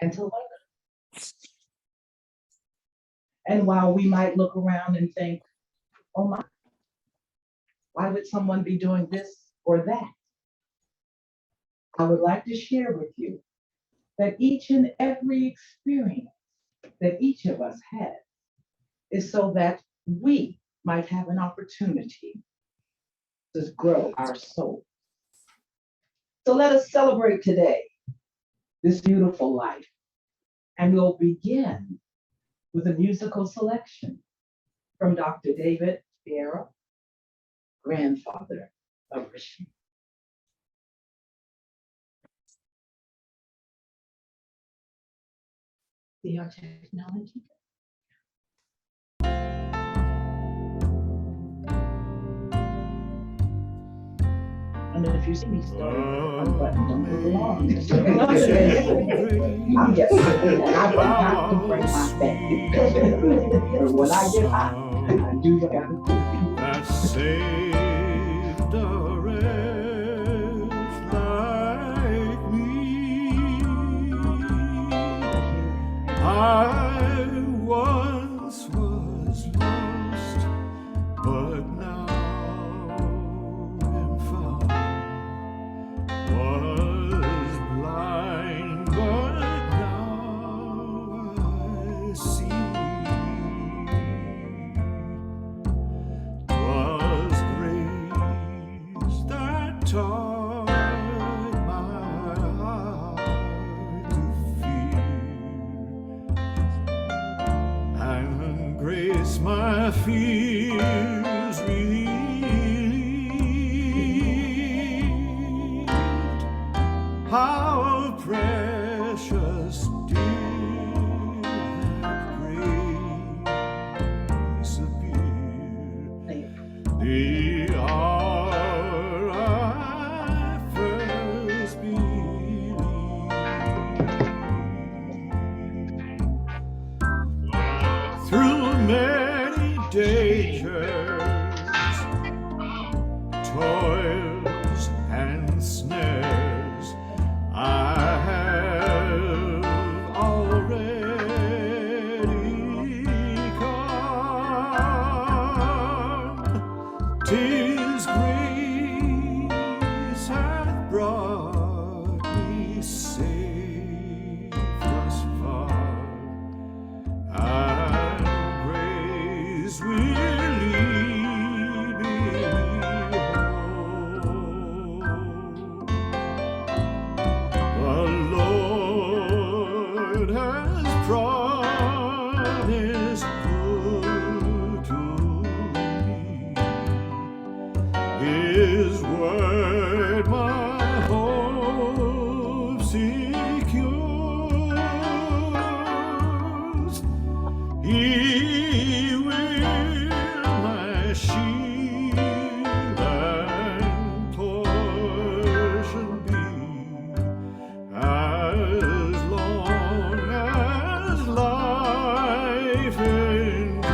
and to learn. And while we might look around and think, oh my, why would someone be doing this or that? I would like to share with you that each and every experience that each of us has is so that we might have an opportunity to grow our soul. So let us celebrate today this beautiful life. And we'll begin with a musical selection from Dr. David Vieira, grandfather of Rasheed. See our technology. And if you see me starting to unbutton, don't move along. I'm just, and I've got to bring my back. But when I get hot, I do what I gotta do. That saved a wretch like me. I once was lost, but now am found. Was blind, but now I see. 'Twas grace that taught my heart to fear, and grace my fears relieved. How precious did that grace appear the hour I first believed. Through many dangers, toils and snares, I have already come. 'Tis grace hath brought me safe thus far, and grace will lead me home. The Lord has promised good to me. His word my hope secures. He will my shield and portion be, as long as life endures.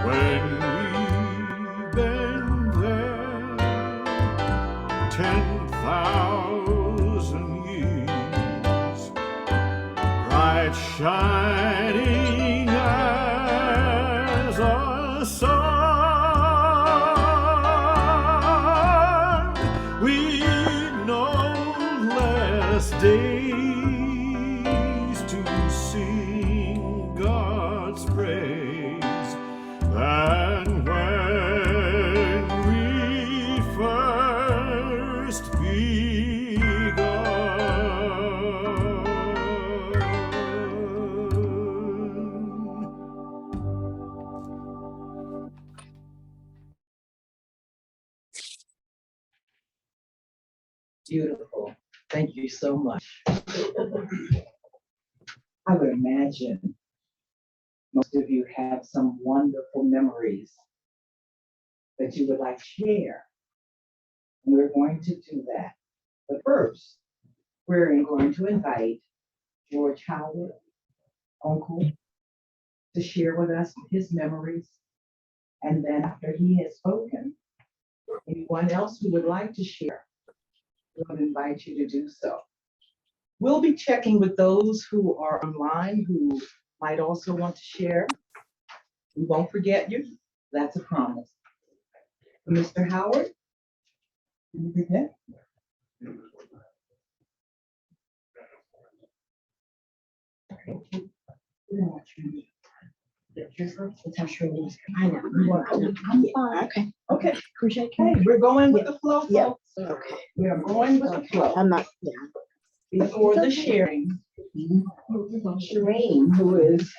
When we've been there 10,000 years, bright shining as a sun, we know less days to sing God's praise than when we first begun. Beautiful. Thank you so much. I would imagine most of you have some wonderful memories that you would like to share. And we're going to do that. But first, we're going to invite George Howard, Uncle, to share with us his memories. And then after he has spoken, anyone else who would like to share we would invite you to do so. We'll be checking with those who are online who might also want to share. We won't forget you. That's a promise. Mr. Howard? Can you begin? I know. I'm fine. Okay. Okay, Appreciate okay, it. we're going with the flow, Yep. folks. Okay. We are going with the flow. I'm not, yeah. Before the sharing, Shireen, who is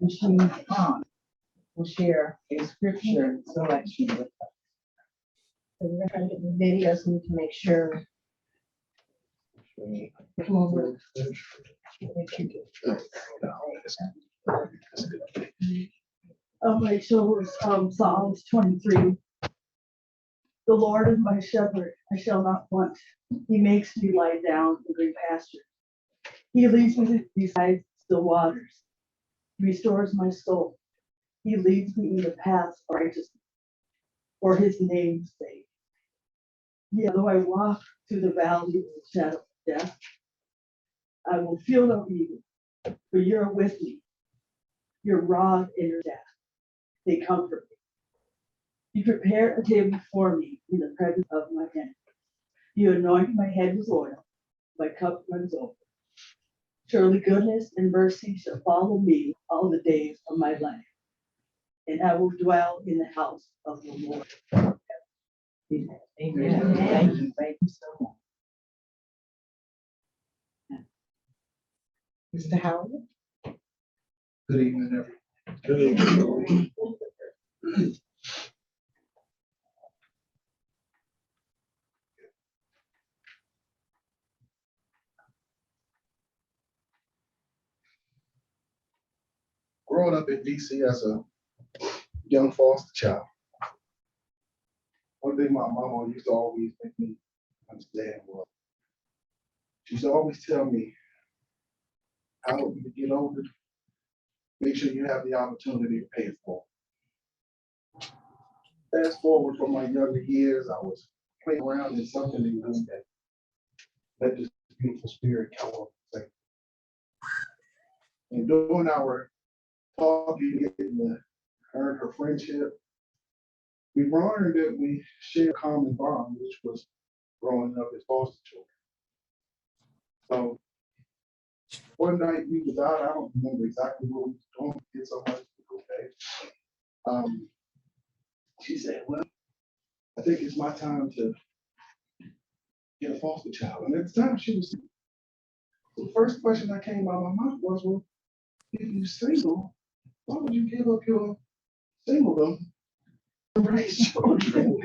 Rasheed's aunt, will share a scripture selection with us. So we're trying to get the videos, we can make sure. Come over. Okay, so it's Psalms 23. The Lord is my shepherd, I shall not want. He makes me lie down in green pasture. He leads me beside still waters. He restores my soul. He leads me in the paths of righteousness for his name's sake. Yet though I walk through the valley of the shadow of death, I will feel no evil, for you're with me. Your rod and your staff, they comfort me. You prepare a table before me in the presence of my enemies. You anoint my head with oil, my cup runs over. Surely goodness and mercy shall follow me all the days of my life, and I will dwell in the house of the Lord. Amen. Thank you so much. Mr. Howard? Good evening, everyone. Growing up in DC as a young foster child, one thing my mama used to always make me understand was she used to always tell me, how when you get older, make sure you have the opportunity to pay it forward. Fast forward from my younger years, I was playing around in something in that let this beautiful spirit come up and say. And during our talking, getting to earn her friendship, we learned that we shared a common bond, which was growing up as foster children. So one night we was out, I don't remember exactly what we was doing, we did so much, okay. She said, well, I think it's my time to get a foster child. And at the time she was single. So the first question that came out of my mouth was, well, if you're single, why would you give up your singledom to raise children?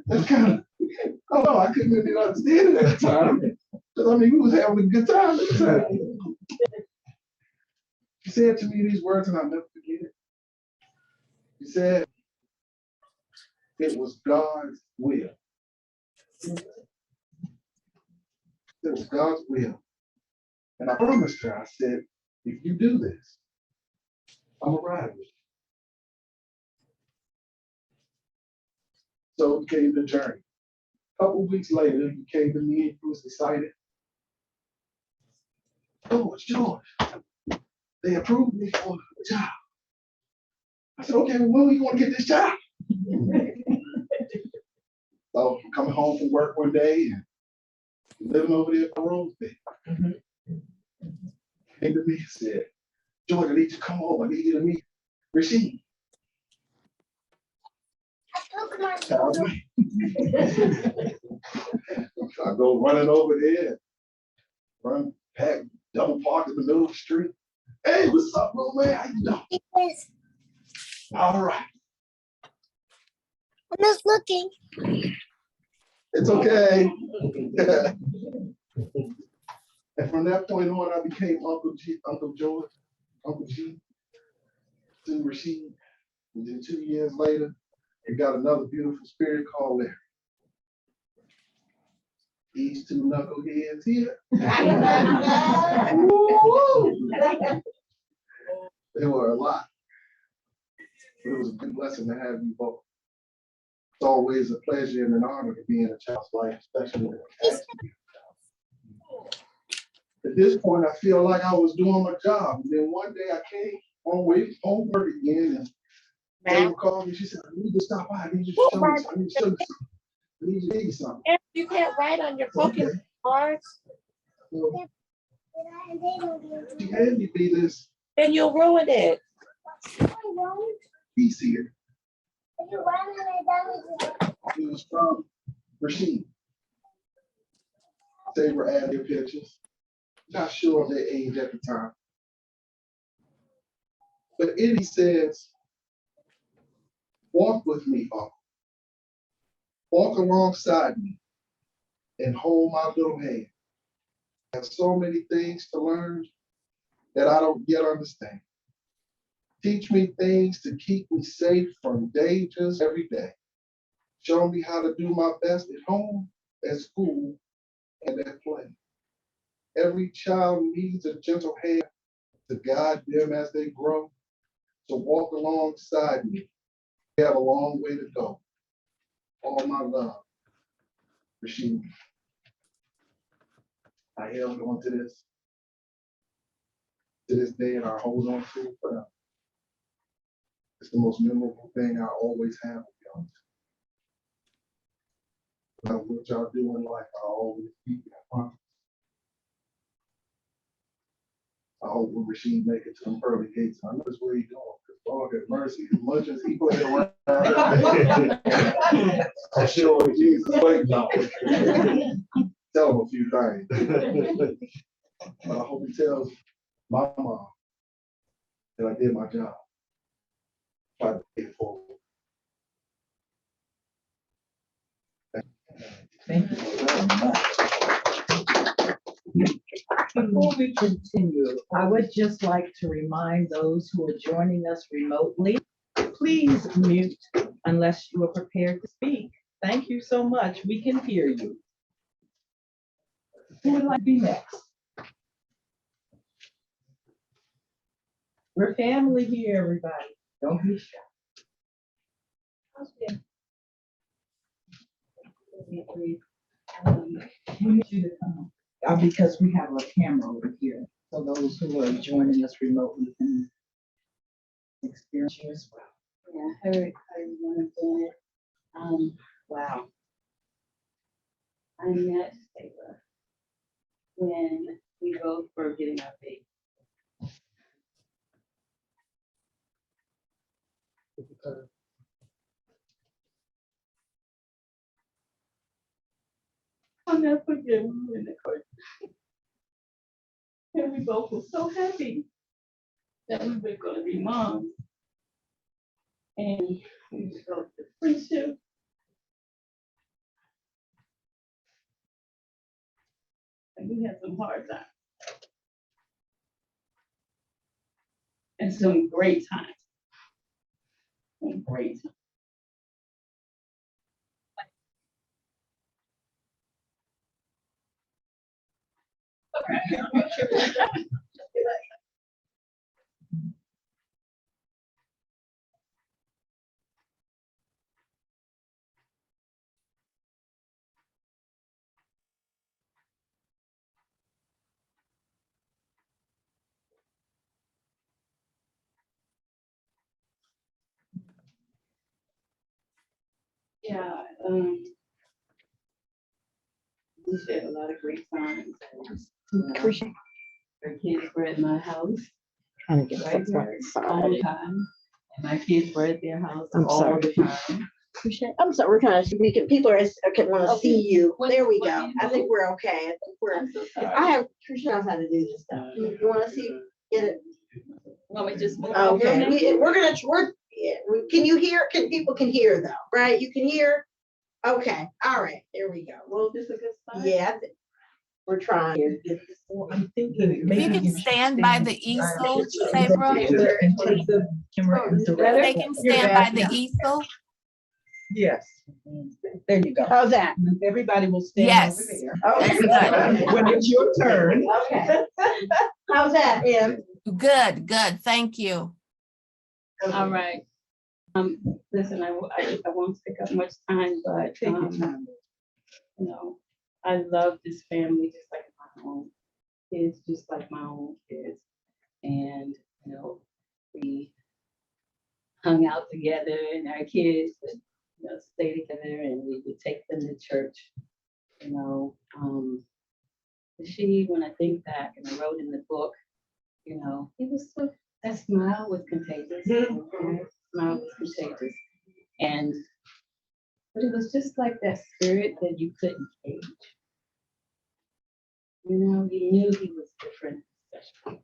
That's kind of, I don't know, I couldn't really understand it at the time. Because I mean, we was having a good time at the time. She said to me these words, and I'll never forget it. She said, it was God's will. It was God's will. And I promised her, I said, if you do this, I'm gonna ride with you. So it became the journey. A couple weeks later, he came to me and he was excited. Oh, it's George. They approved me for a job. I said, okay, well, when are you gonna get this job? So I'm coming home from work one day and living over there for Roseville. Came to me and said, George, I need you to come home. I need you to meet Rasheed. I go running over there, run, pack, double park in the middle of the street. Hey, what's up, little man? How you doing? All right. I'm just looking. It's okay. And from that point on, I became Uncle George, Uncle G, to Rasheed. And then 2 years later, we got another beautiful spirit called Larry. These two knuckleheads here. They were a lot. It was a good blessing to have you both. It's always a pleasure and an honor to be in a child's life, especially when it's asked to be. At this point, I feel like I was doing my job. And then one day I came on work again, and they would call me. She said, "I need to stop by. I need you to show me something. I need to show you something. I need you to tell you something." And you can't write on your Pokemon cards, Well, she had me be this then you'll ruin it. piece here. It was from Rasheed. They were adding their pictures. Not sure of their age at the time. But in he says, "Walk with me, Uncle. Walk alongside me and hold my little hand. I have so many things to learn that I don't yet understand. Teach me things to keep me safe from dangers every day. Show me how to do my best at home, at school, and at play. Every child needs a gentle hand to guide them as they grow. So walk alongside me. We have a long way to go. All my love, Rasheed." I held on to this day, and I hold on to it forever. It's the most memorable thing I always have, to be honest. No matter what y'all do in life, I always keep that promise. I hope when Rasheed make it to them pearly gates, I know that's where he's going, because Lord have mercy, as much as he played around, I'm sure Jesus waiting on him. Tell him a few things. But I hope he tells my mom that I did my job. Try to pay it forward. Thank you very much. Before we continue, I would just like to remind those who are joining us remotely, please mute unless you are prepared to speak. Thank you so much. We can hear you. Who would like to be next? We're family here, everybody. Don't be shy. We need you to come, because we have a camera over here, so those who are joining us remotely can experience you as well. Yeah, I heard how you doing it. Wow. I met Taylor when we both were getting our baby. I'll never forget when we were in the court. And we both were so happy that we were gonna be moms. And we just go to friendship. And we had some hard times. And some great times. Some great times. Yeah, we shared a lot of great times. Appreciate Our kids were at my house trying to get right the there all front the side. time. And my kids were at their house I'm all sorry. the time. Appreciate. I'm sorry. We're kind of we can. People are can want to Okay. see you. What- There we what go. do you I do? think we're okay. I think we're. I'm so sorry. I have. Tricia knows how to do this stuff. You want to see? Get it? Want me to just move over Okay. now? We're gonna. Can you hear? People can hear though, right? You can hear. Okay. All right. There we go. Well, Is this a good spot? yeah. We're trying here. Well, I'm thinking If you maybe can you should stand by the easel, Sabra, And take the camera and direct they it. can stand by the easel. Yes. There you go. How's that? Everybody will stand Yes. over there. Okay. That's When it's your turn. Okay. How's that, Em? Good, good. Thank you. All right. Listen, I won't take up much time, but, Take your time. you know, I love this family just like my own kids, just like my own kids. And, you know, we hung out together and our kids would, you know, stay together and we would take them to church, you know. She, when I think back and I wrote in the book, you know, he was so, that smile was contagious. Okay? Smile was contagious. And, but it was just like that spirit that you couldn't cage. You know, you knew he was different, special,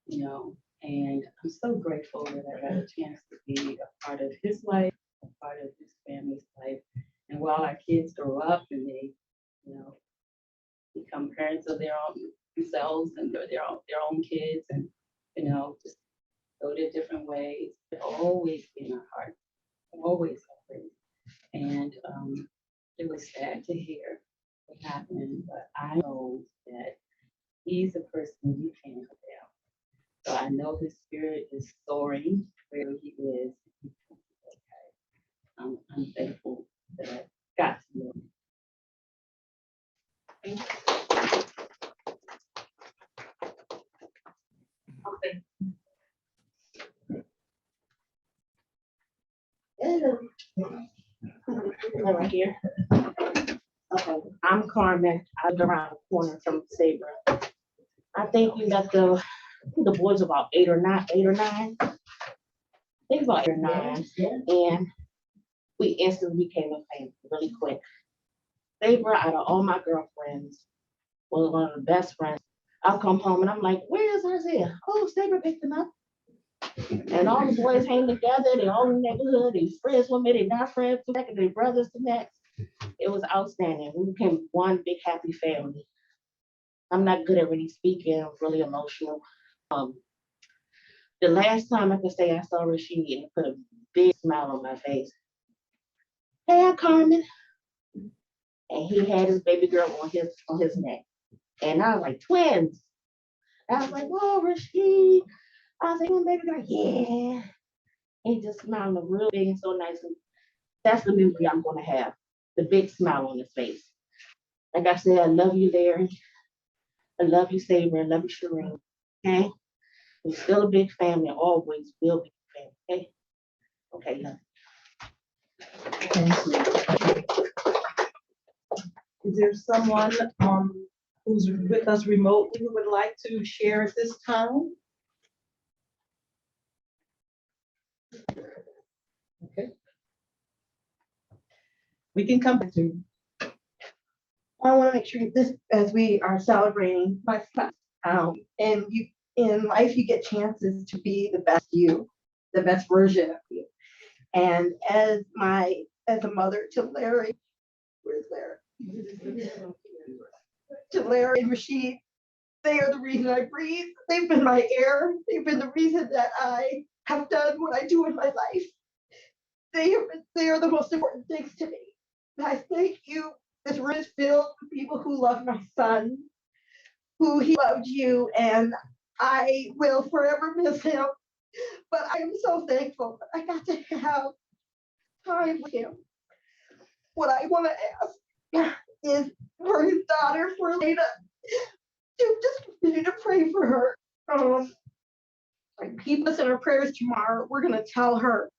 you know, and I'm so grateful that I got a chance to be a part of his life, a part of his family's life. And while our kids grow up and they, you know, become parents of their own themselves and their own kids and, you know, just go their different ways, they'll always be in our heart, always, always. And it was sad to hear what happened, but I know that he's a person you can't go down. So I know his spirit is soaring wherever he is. I'm thankful that I got to know him. Right here. Okay, I'm Carmen. I live around the corner from Sabre. I think we got the boys about 8 or 9. I think about 8 or 9. And we instantly became a family really quick. Sabre, out of all my girlfriends, was one of the best friends. I'll come home and I'm like, where's Isaiah? Oh, Sabre picked him up. And all the boys hang together, they all in the neighborhood, they friends with me, they not friends with me, they brothers the next. It was outstanding. We became one big happy family. I'm not good at really speaking, I'm really emotional. The last time I could say I saw Rasheed and it put a big smile on my face. Hey, Carmen. And he had his baby girl on his neck. And I was like, twins. I was like, whoa, Rasheed. I was like, oh, baby girl, yeah. And he just smiled real big and so nice. And that's the memory I'm gonna have. The big smile on his face. Like I said, I love you, Larry. I love you, Sabre. I love you, Shireen. Okay? We're still a big family, always will be a family. Okay? Okay, love. Thank you. Is there someone who's with us remotely who would like to share at this time? Okay. We can come back to. I want to make sure this, as we are celebrating my son, and you in life, you get chances to be the best you, the best version of you. And as a mother to Larry, where's Larry? To Larry and Rasheed, they are the reason I breathe. They've been my air. They've been the reason that I have done what I do in my life. They are the most important things to me. And I thank you. This room is filled with people who love my son, who he loved you, and I will forever miss him. But I am so thankful that I got to have time with him. What I want to ask is for his daughter, for Lena, to just continue to pray for her. Keep us in our prayers tomorrow. We're gonna tell her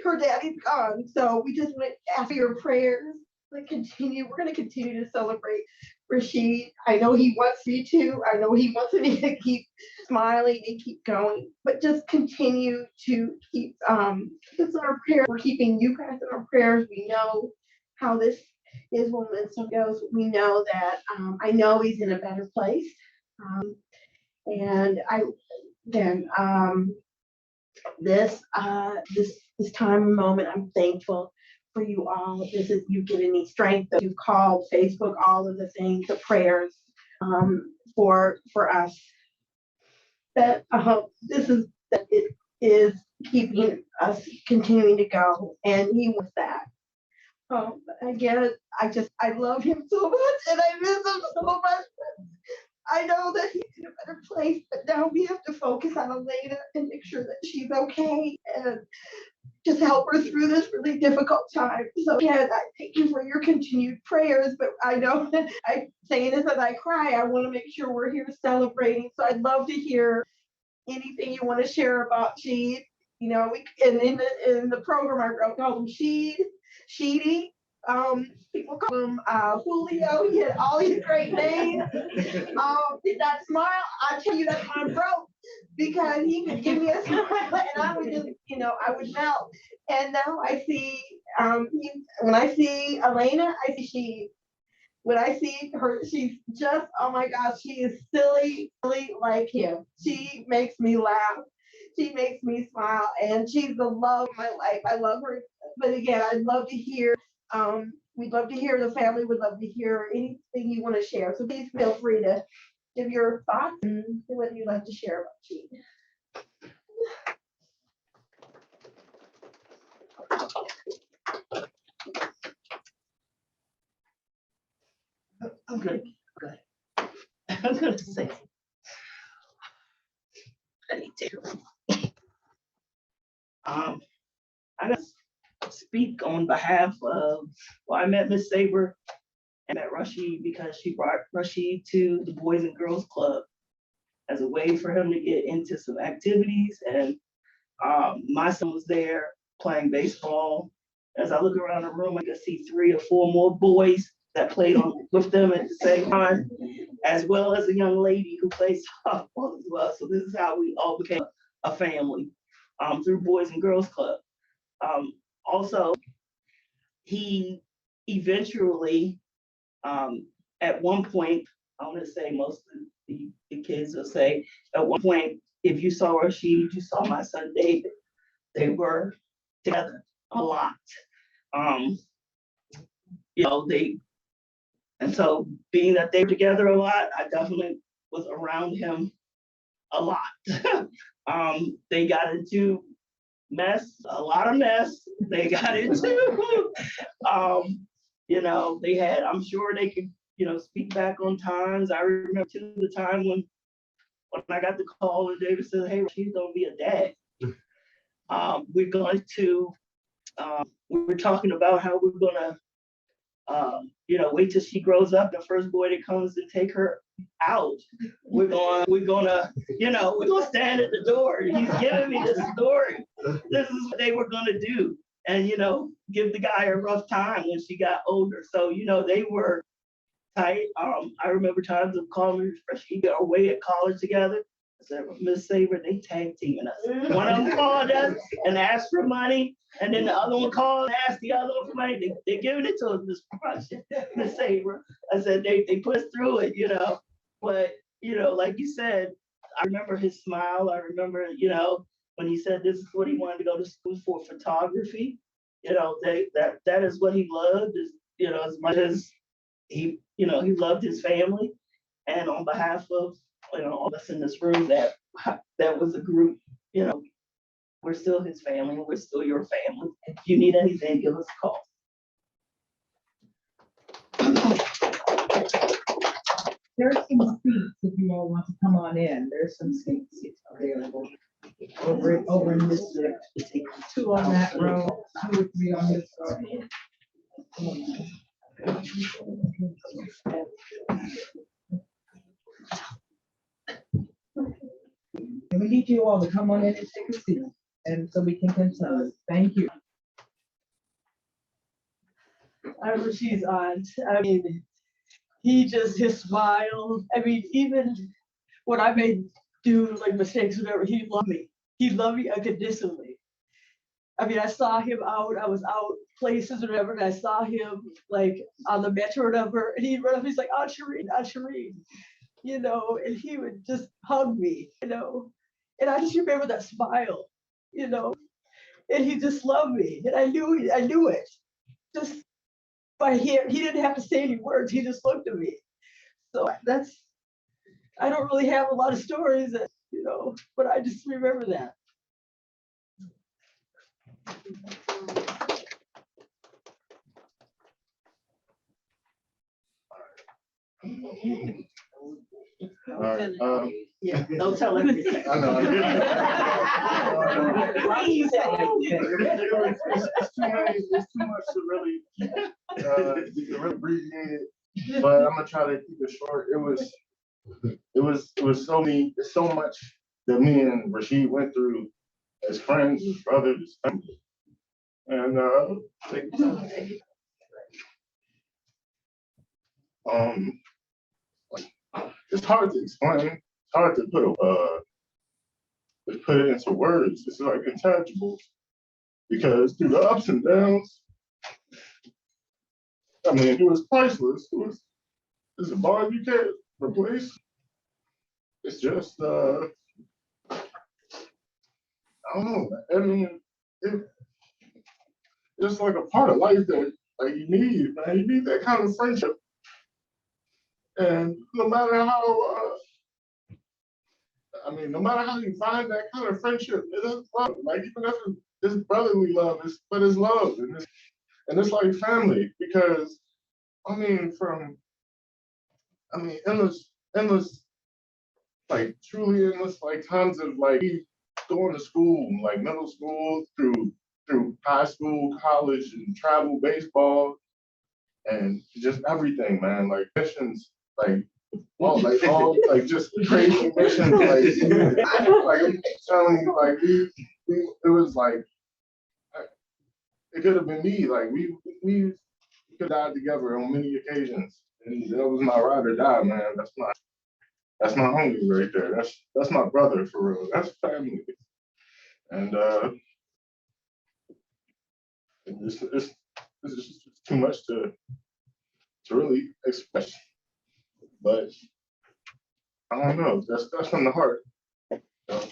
her daddy's gone. So we just want to ask for your prayers. We're gonna continue to celebrate Rasheed. I know he wants me to. I know he wants me to keep smiling and keep going. But just continue to keep us in our prayers. We're keeping you guys in our prayers. We know how this is when Winston goes. We know that I know he's in a better place. And I then this time and moment, I'm thankful for you all. This is you giving me strength. You've called Facebook, all of the things, the prayers for us. That it is keeping us continuing to go, and he was that. Again, I love him so much, and I miss him so much. I know that he's in a better place, but now we have to focus on Elena and make sure that she's okay and just help her through this really difficult time. So again, I thank you for your continued prayers, but I know that I'm saying this as I cry, I want to make sure we're here celebrating. So I'd love to hear anything you want to share about Sheed. You know, and in the program I wrote, called him Sheed, Sheedy. People call him Julio. He had all these great names. That smile, I tell you, that's my bro, because he could give me a smile and I would just, I would melt. And now I see, when I see Elena, I see she. When I see her, she's just, oh my gosh, she is silly like him. She makes me laugh. She makes me smile, and she's the love of my life. I love her. But again, I'd love to hear, we'd love to hear, the family would love to hear anything you want to share. So please feel free to give your thoughts and what you'd like to share about Gene. I'm gonna I'm gonna say, I need to. I gotta speak on behalf of, well, I met Miss Saber and met Rasheed because she brought Rasheed to the Boys and Girls Club as a way for him to get into some activities. And my son was there playing baseball. As I look around the room, I can see 3 or 4 more boys that played with them at the same time, as well as a young lady who plays softball as well. So this is how we all became a family, through Boys and Girls Club. Also, he eventually, at one point, I want to say most of the kids will say, at one point, if you saw Rasheed, you saw my son David. They were together a lot. And so being that they were together a lot, I definitely was around him a lot. They got into a lot of mess. They got into, they had, I'm sure they could, speak back on times. I remember to the time when I got the call and David said, hey, she's gonna be a dad. We're going to, we were talking about how we're gonna, wait till she grows up, the first boy that comes to take her out. We're gonna stand at the door. He's giving me this story. This is what they were gonna do. And, give the guy a rough time when she got older. So, they were tight. I remember times of calling Rasheed away at college together. I said, Miss Saber, they tag teaming us. One of them called us and asked for money, and then the other one called and asked the other one for money. They're giving it to us, Miss Saber. I said, they put us through it, But, like you said, I remember his smile. I remember, when he said this is what he wanted to go to school for, photography. That is what he loved, is, as much as he loved his family. And on behalf of, all of us in this room, that was a group, we're still his family and we're still your family. If you need anything, give us a call. There's some seats if you all want to come on in. There's some seats available over in this direction. 2 on that row, 2 or 3 on this row. And we need you all to come on in and take a seat, and so we can continue. Thank you. I'm Rasheed's aunt. I mean, his smile. I mean, even when I made do like mistakes, whatever, he loved me. He loved me unconditionally. I mean, I saw him out. I was out places or whatever, and I saw him like on the metro or whatever, and he'd run up. He's like, Aunt Shireen, and he would just hug me, and I just remember that smile, and he just loved me, and I knew it. Just by he didn't have to say any words. He just looked at me. So I don't really have a lot of stories that, but I just remember that. All right, Yeah, don't tell everything. I know. Please. It's too much to really, abbreviate it, but I'm gonna try to keep it short. It was so much that me and Rasheed went through as friends, as brothers, as family. And it's hard to explain. It's hard to put it into words. It's like intangible because through the ups and downs, I mean, it was priceless. It's a bar you can't replace. It's just I don't know. I mean, it's like a part of life that like you need, man. You need that kind of friendship. And no matter how, no matter how you find that kind of friendship, it is love. Like even if it's brotherly love, it's love, and it's like family because endless, like truly endless, like times of like going to school, like middle school through high school, college, and travel, baseball, and just everything, man. Like missions, like all like just crazy missions, like I'm telling you, like it was like it could have been me. Like we could have died together on many occasions, and that was my ride or die, man. That's my homie right there. That's my brother for real. That's family, and it's just too much to really express. But I don't know. That's from the heart. So,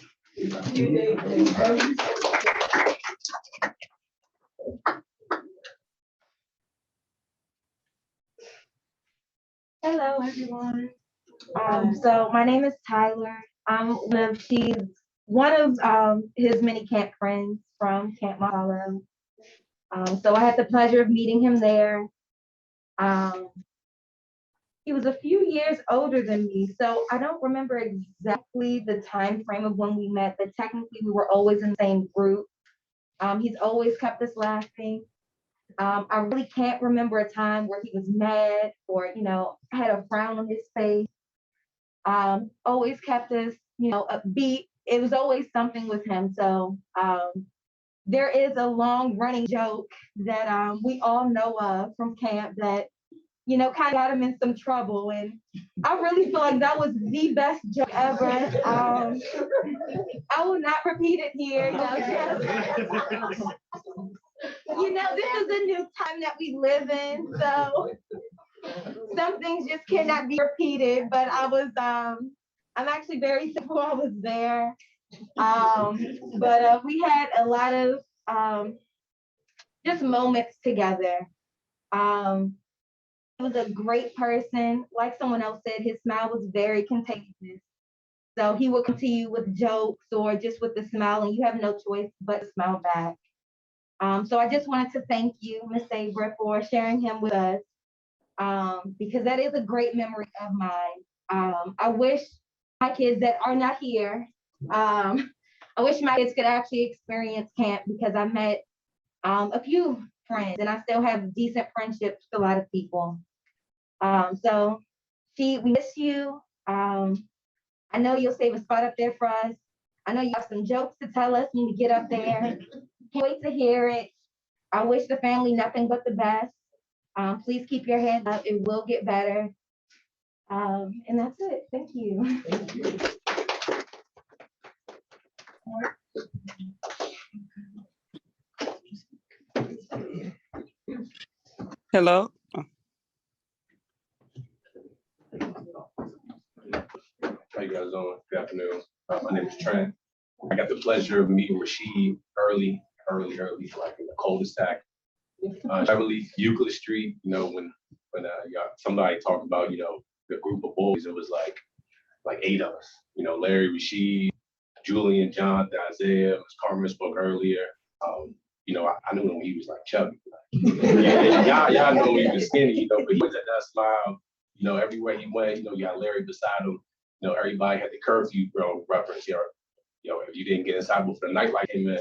Hello, everyone. So my name is Tyler. She's one of his many camp friends from Camp Mahalo. So I had the pleasure of meeting him there. He was a few years older than me, so I don't remember exactly the time frame of when we met, but technically we were always in the same group. He's always kept us laughing. I really can't remember a time where he was mad or, had a frown on his face. Always kept us, upbeat. It was always something with him. So there is a long running joke that we all know of from camp that, kind of got him in some trouble. And I really feel like that was the best joke ever. I will not repeat it here. This is a new time that we live in. So some things just cannot be repeated, but I'm actually very thankful I was there. But we had a lot of just moments together. He was a great person. Like someone else said, his smile was very contagious. So he would come to you with jokes or just with a smile, and you have no choice but to smile back. So I just wanted to thank you, Miss Sabra, for sharing him with us, because that is a great memory of mine. I wish my kids that are not here, I wish my kids could actually experience camp because I met a few friends and I still have decent friendships with a lot of people. So we miss you. I know you'll save a spot up there for us. I know you have some jokes to tell us when you get up there. Can't wait to hear it. I wish the family nothing but the best. Please keep your head up. It will get better. And that's it. Thank you. thank you. Hello. How you guys doing? Good afternoon. My name is Trent. I got the pleasure of meeting Rasheed early, like in the cul-de-sac. Beverly, Euclid Street, when somebody talked about, the group of boys, it was like 8 of us. Larry, Rasheed, Julian, Jonathan, Isaiah, Ms. Carmen spoke earlier. I knew him when he was like chubby. Y'all know he was skinny, but he was at that smile, everywhere he went, you got Larry beside him. everybody had the curfew, reference here. If you didn't get inside before the nightlight came in,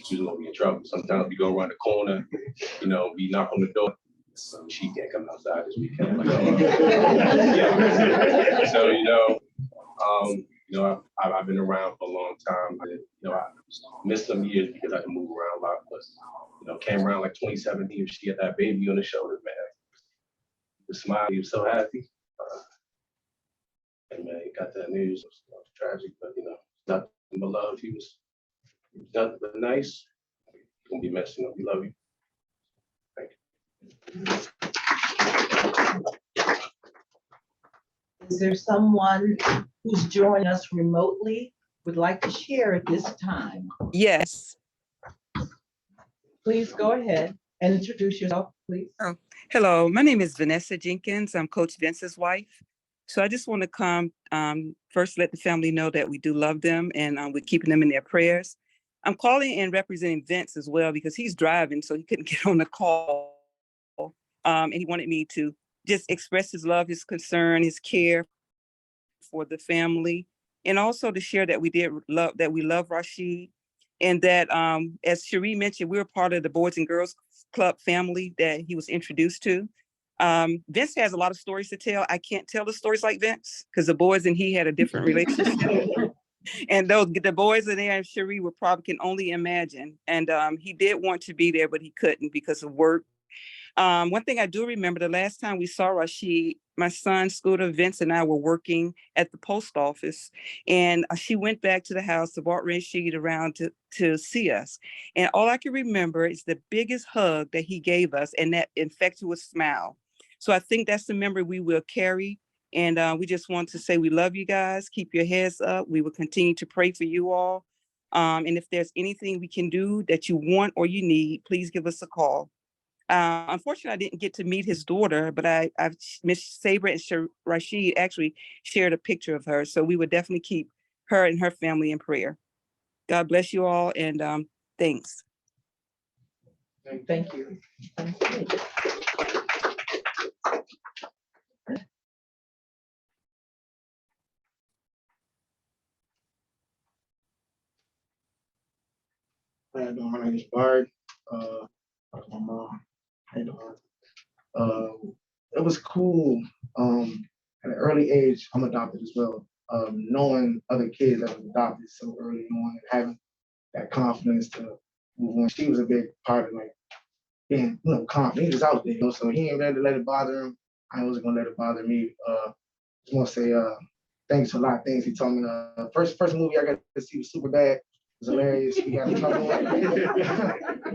you was gonna be in trouble. Sometimes we go around the corner, we knock on the door. She can't come outside this weekend. Like, yeah. So, I've been around for a long time. I missed some years because I can move around a lot, but came around like 2017. She had that baby on the shoulder, man. The smile, he was so happy. And man, he got that news. It was tragic, but nothing but love. He was nothing but nice. He's gonna be missed. We love you. Thank you. Is there someone who's joining us remotely would like to share at this time? Yes. Please go ahead and introduce yourself, please. Oh, hello, my name is Vanessa Jenkins. I'm Coach Vince's wife. So I just want to come first let the family know that we do love them and we're keeping them in their prayers. I'm calling and representing Vince as well because he's driving, so he couldn't get on the call. And he wanted me to just express his love, his concern, his care for the family, and also to share that we love Rasheed, and that as Cherie mentioned, we're part of the Boys and Girls Club family that he was introduced to. Vince has a lot of stories to tell. I can't tell the stories like Vince because the boys and he had a different relationship. And the boys in there and Cherie were probably can only imagine. And he did want to be there, but he couldn't because of work. One thing I do remember, the last time we saw Rasheed, my son, Scooter, Vince, and I were working at the post office, and she went back to the house to brought Rasheed around to see us. And all I can remember is the biggest hug that he gave us and that infectious smile. So I think that's the memory we will carry. And we just want to say we love you guys. Keep your heads up. We will continue to pray for you all. And if there's anything we can do that you want or you need, please give us a call. Unfortunately, I didn't get to meet his daughter, but Miss Sabra and Rasheed actually shared a picture of her. So we would definitely keep her and her family in prayer. God bless you all, and thanks. Thank you. Thank you. How you doing? My name is Bart. My mom. How you doing? It was cool. At an early age, I'm adopted as well. Knowing other kids that were adopted so early on and having that confidence to move on. She was a big part of like being, confident. He was out there, so he ain't ready to let it bother him. I wasn't gonna let it bother me. Just want to say thanks for a lot of things he told me. First movie I got to see was Superbad. It was hilarious. He got in trouble. We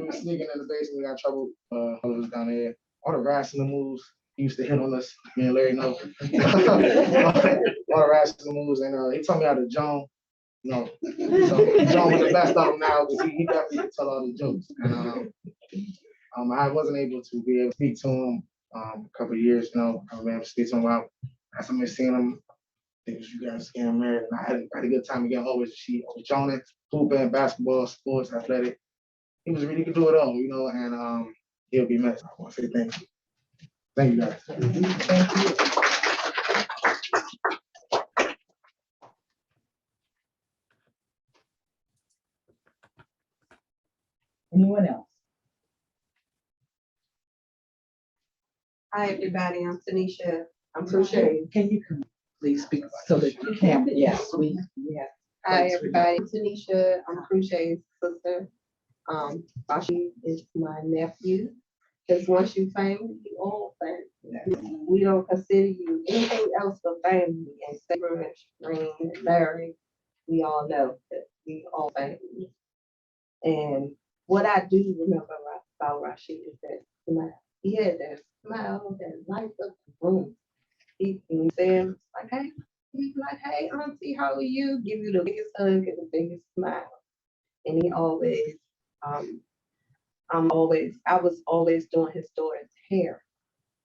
were sneaking in the basement. We got in trouble. While it was down there. All the wrestling moves. He used to hit on us. Me and Larry know. All the wrestling moves, and he taught me how to Joan. So John was the best of them now because he definitely could tell all the jokes. And I wasn't able to be able to speak to him a couple of years. I was able to speak to him while I remember seeing him. I think it was you guys getting married, and I had a good time again. Always Jonan, hooping, basketball, sports, athletic. He was really could do it all, and he'll be missed. I want to say thank you. Thank you guys. Thank you. Anyone else? Hi, everybody. I'm Tanisha. I'm crocheting. Can you please speak so that you can? Yes, yes. Hi, everybody. I'm Tanisha. I'm Crochet's sister. Rasheed is my nephew. Because once you family, you all family. We don't consider you anything else but family. And Sarah and Shereen and Larry, we all know that we all family. And what I do remember about Rasheed is that smile. He had that smile that lights up the room. He said, like, hey, he'd be like, hey, auntie, how are you? Give you the biggest hug and the biggest smile. And he always, I was always doing his daughter's hair.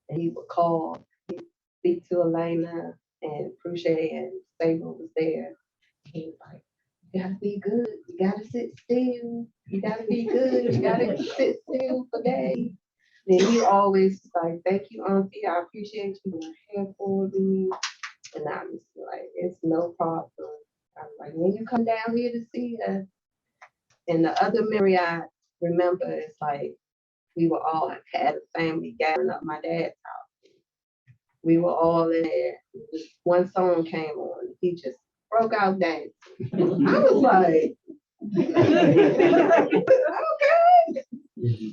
And he would call, he'd speak to Elena and Crochet and Sabre was there. He was like, you gotta be good. You gotta sit still. You gotta be good. You gotta sit still for days. Then he always was like, thank you, auntie. I appreciate you doing hair for me. And I was like, it's no problem. I was like, when you come down here to see us. And the other memory I remember is like, we were all had a family gathering up my dad's house. We were all in there. Just one song came on. He just broke out dancing. I was like, okay.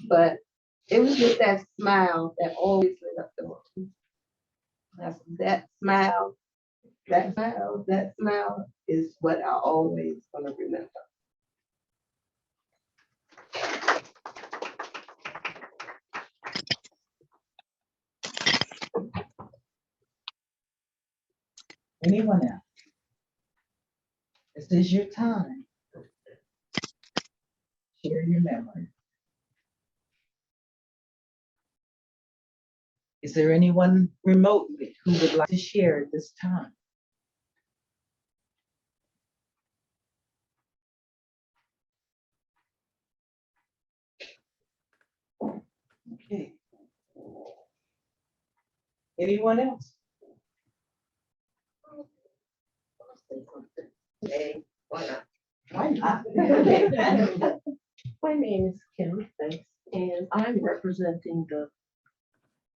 But it was just that smile that always lit up the room. That smile, that smile is what I always gonna remember. Anyone else? This is your time. Share your memory. Is there anyone remotely who would like to share at this time? Okay. Anyone else? Hey, why not? Why not? My name is Kim, thanks, and I'm representing the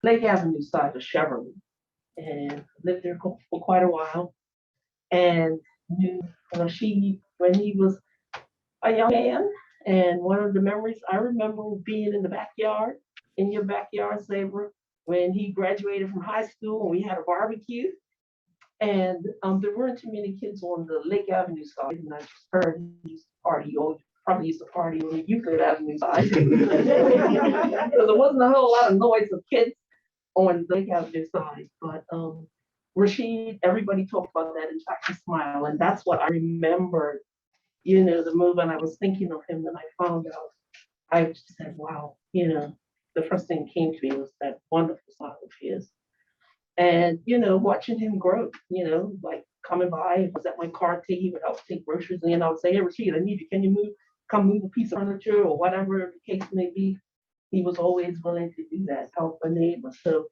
Lake Avenue side of Cheverly. And lived there for quite a while. And knew Rasheed when he was a young man. And one of the memories I remember being in the backyard, in your backyard, Sabra, when he graduated from high school and we had a barbecue. And there weren't too many kids on the Lake Avenue side, and I just heard he used to party, or probably used to party on the Euclid Avenue side. Because there wasn't a whole lot of noise of kids on the Lake Avenue side. But Rasheed, everybody talked about that in fact, smile, and that's what I remembered, you know, the move. And I was thinking of him when I found out. I just said, wow, you know, the first thing that came to me was that wonderful smile of his. And, you know, watching him grow, you know, like coming by, I was at my car, he would help take groceries, and I would say, hey, Rasheed, I need you, can you come move a piece of furniture or whatever the case may be. He was always willing to do that, help a neighbor. So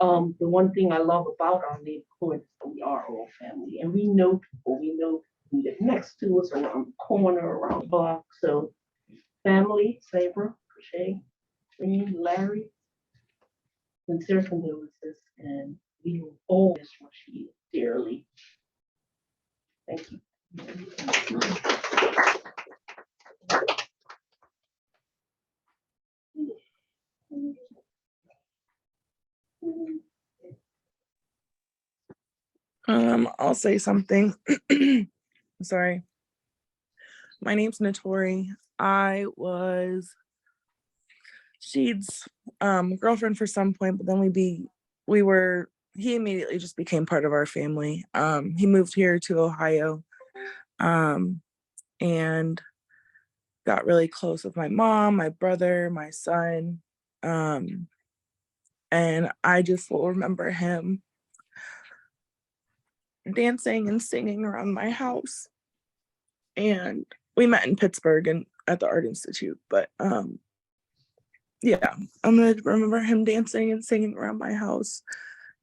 the one thing I love about our neighborhood is that we are all family, and we know people, who live next to us, around the corner, around the block. So family, Sabra, Crochet, Green, Larry, sincere condolences, and we will always wish you dearly. Thank you. I'll say something. Sorry. My name's Notori. I was Sheed's girlfriend for some point, but then he immediately just became part of our family. He moved here to Ohio and got really close with my mom, my brother, my son. And I just will remember him dancing and singing around my house. And we met in Pittsburgh and at the Art Institute, but yeah, I'm gonna remember him dancing and singing around my house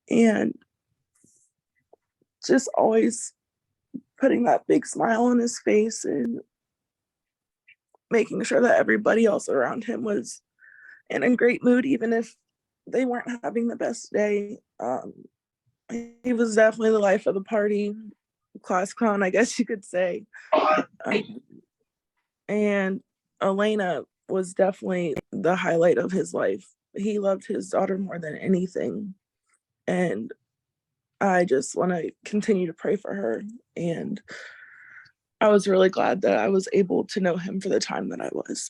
and just always putting that big smile on his face and making sure that everybody else around him was in a great mood, even if they weren't having the best day. He was definitely the life of the party, class clown, I guess you could say. And Elena was definitely the highlight of his life. He loved his daughter more than anything. And I just want to continue to pray for her. And I was really glad that I was able to know him for the time that I was.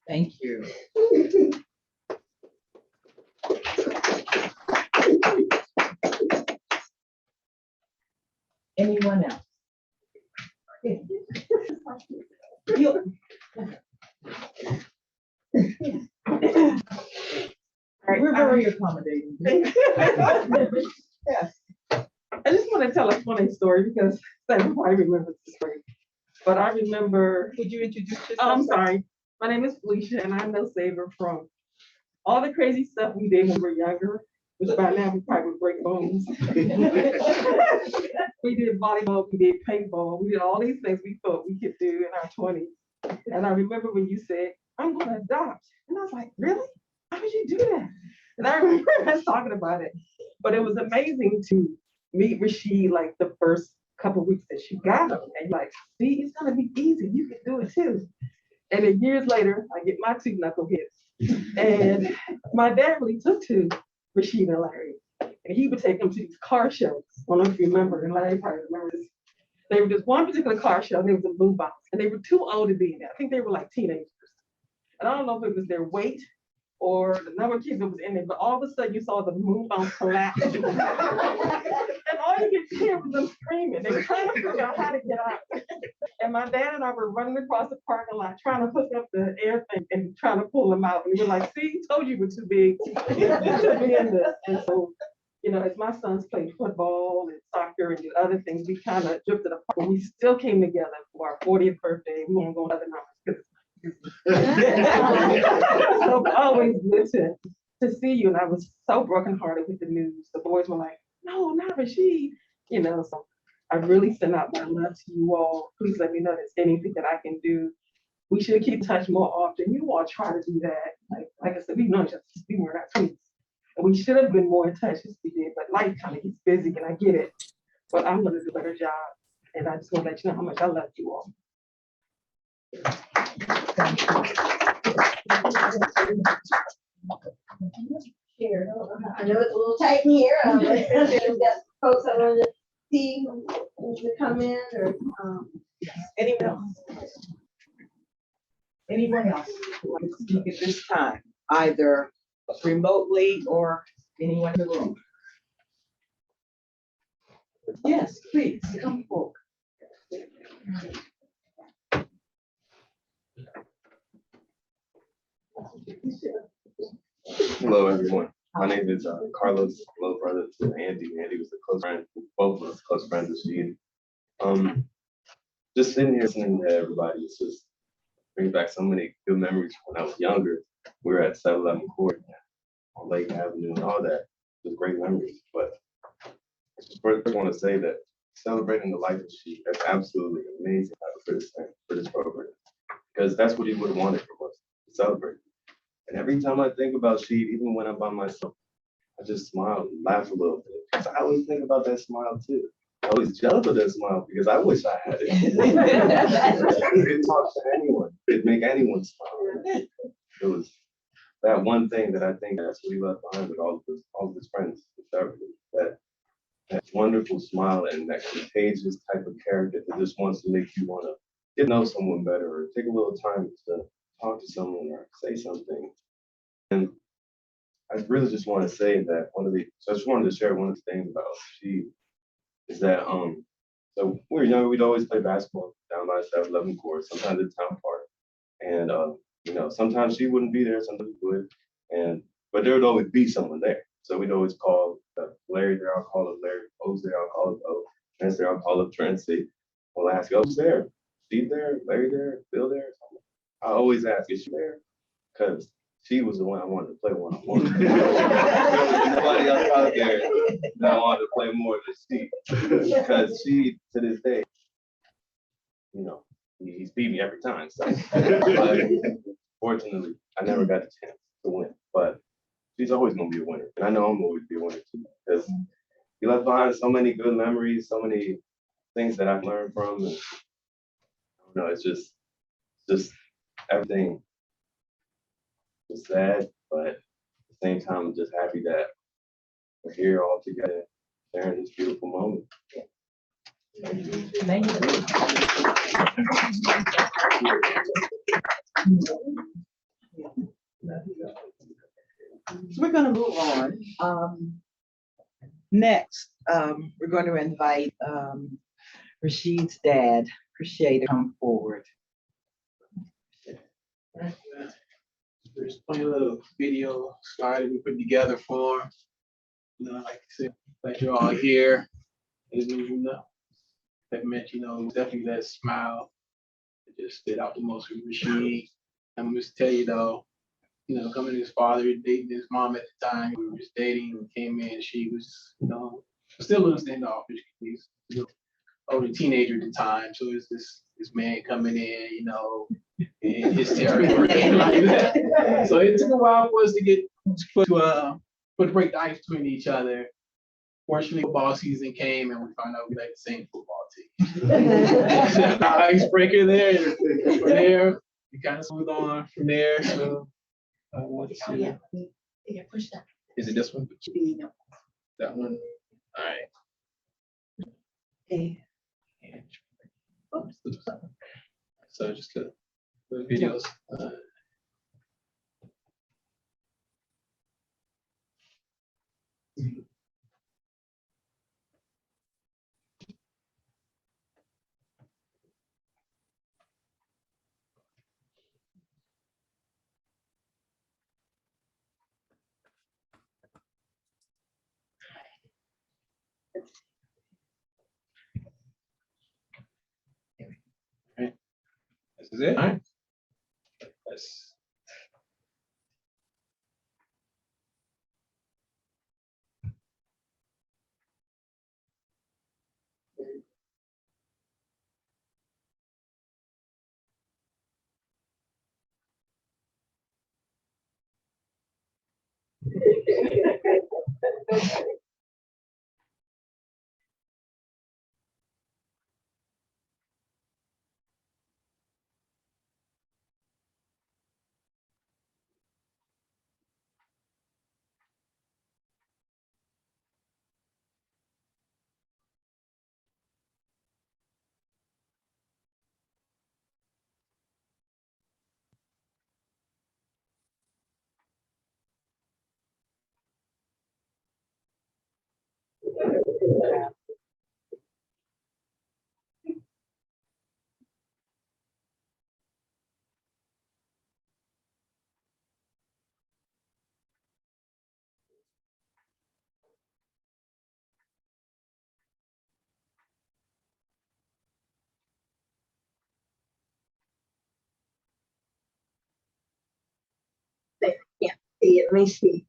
Thank you. Anyone else? We're very accommodating. Yes. I just want to tell a funny story because everybody remembers the story. But I remember. Could you introduce yourself? Oh, I'm sorry. My name is Felicia, and I know Saber from all the crazy stuff we did when we were younger, which by now we probably would break bones. We did volleyball, we did paintball, we did all these things we thought we could do in our 20s. And I remember when you said, I'm gonna adopt. And I was like, really? How did you do that? And I remember us talking about it. But it was amazing to meet Rasheed like the first couple weeks that you got him. And you're like, see, it's gonna be easy. You can do it too. And then years later, I get my 2 knuckleheads. And my dad really took to Rasheed and Larry. And he would take them to these car shows. I don't know if you remember, and Larry probably remembers. They were just one particular car show, and there was a blue box, and they were too old to be in there. I think they were like teenagers. And I don't know if it was their weight or the number of kids that was in there, but all of a sudden you saw the moon bounce collapse. And all you could hear was them screaming. They were trying to figure out how to get out. And my dad and I were running across the parking lot trying to hook up the air thing and trying to pull them out. And we were like, see, told you we're too big to be in this. And so, you know, as my sons played football and soccer and did other things, we kind of drifted apart. But we still came together for our 40th birthday. We won't go into other numbers. So always good to see you. And I was so brokenhearted with the news. The boys were like, no, not Rasheed. You know, so I really send out my love to you all. Please let me know if there's anything that I can do. We should keep in touch more often. You all try to do that. Like I said, we've known each other since we were not tweets. And we should have been more in touch as we did, but life kind of gets busy and I get it. But I'm gonna do a better job. And I just want to let you know how much I love you all. Here, I know it's a little tight in here. We've got folks I wanted to see to come in or Anyone else? Anyone else who wants to speak at this time, either remotely or anyone in the room? Yes, please, come forward. Hello, everyone. My name is Carlos, little brother to Andy. Andy was a close friend, both of us close friends with Sheed. Just sitting here listening to everybody, it's just brings back so many good memories when I was younger. We were at 711 Court on Lake Avenue and all that. Just great memories. But first, I want to say that celebrating the life of Sheed, that's absolutely amazing for this program. Because that's what he would have wanted from us, to celebrate. And every time I think about Sheed, even when I'm by myself, I just smile and laugh a little bit. Because I always think about that smile too. I always jealous of that smile because I wish I had it. You could talk to anyone, could make anyone smile. It was that one thing that I think that's what he left behind with all of his friends, that wonderful smile and that contagious type of character that just wants to make you want to get to know someone better or take a little time to talk to someone or say something. And I really just want to say that I just wanted to share one of the things about Sheed is that, so when we were younger, we'd always play basketball down by 711 Court, sometimes at Town Park. And, you know, sometimes she wouldn't be there, sometimes we would, but there would always be someone there. So we'd always call Larry there, I'll call up Larry, O's there, I'll call up O, Trent's there, I'll call up Trent, say, well, ask, who's there? Steve there, Larry there, Bill there? I always ask, is she there? Because she was the one I wanted to play one-on-one. Nobody else out there that I wanted to play more than she. Because she, to this day, you know, he's beat me every time. So. But fortunately, I never got the chance to win. But she's always going to be a winner. And I know I'm always be a winner too. Because he left behind so many good memories, so many things that I've learned from. And, you know, it's just everything. It's sad, but at the same time, I'm just happy that we're here all together sharing this beautiful moment. Thank you. So we're going to move on. Next, we're going to invite Rasheed's dad, Rasheed, to come forward. There's plenty of video slide we put together for him. You know, like I said, that you're all here. As you know, that meant, you know, definitely that smile that just stood out the most with Rasheed. I'm just tell you though, coming to his father, dating his mom at the time. We were just dating, came in, she was, still a little standoffish. He's older teenager at the time. So it's this man coming in his territory and like that. So it took a while for us to get to break the ice between each other. Fortunately, football season came and we found out we like the same football team. Icebreaker there. From there, we kind of moved on from there. So let's see. Yeah, push that. Is it this one? That one. All right. Okay. Oops. So just the videos. Right. This is it. All right. Let's Yeah, see it. Let me see.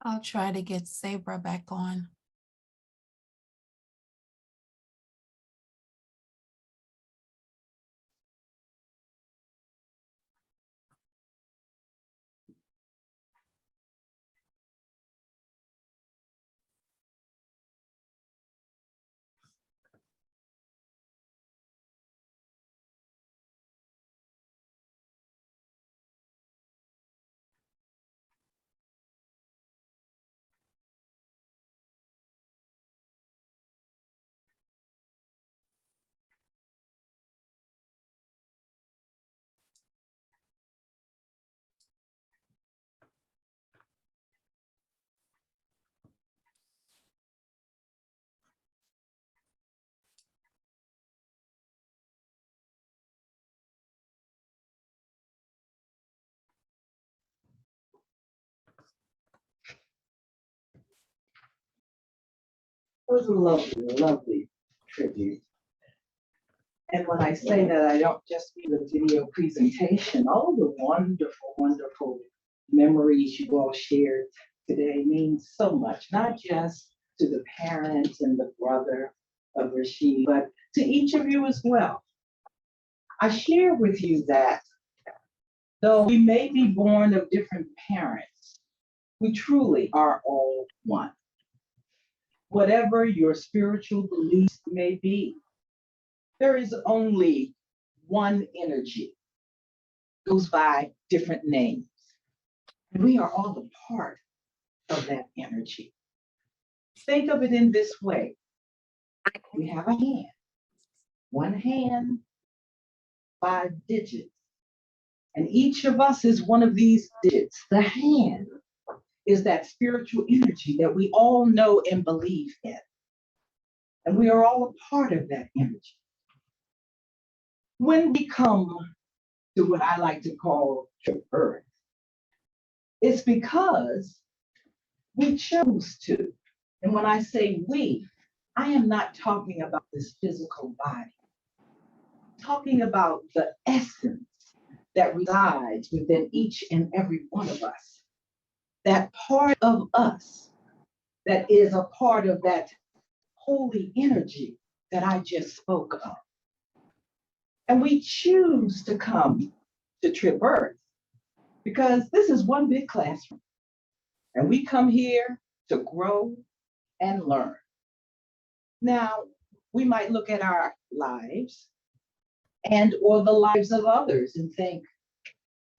I'll try to get Sabra back on. It was a lovely, lovely tribute. And when I say that, I don't just mean the video presentation, all the wonderful, wonderful memories you all shared today means so much, not just to the parents and the brother of Rasheed, but to each of you as well. I share with you that though we may be born of different parents, we truly are all one. Whatever your spiritual beliefs may be, there is only one energy, goes by different names. And we are all a part of that energy. Think of it in this way. We have a hand, one hand, 5 digits. And each of us is one of these digits. The hand is that spiritual energy that we all know and believe in. And we are all a part of that energy. When we come to what I like to call Earth, it's because we chose to. And when I say we, I am not talking about this physical body. I'm talking about the essence that resides within each and every one of us. That part of us that is a part of that holy energy that I just spoke of. And we choose to come to Trip Earth because this is one big classroom. And we come here to grow and learn. Now, we might look at our lives and or the lives of others and think,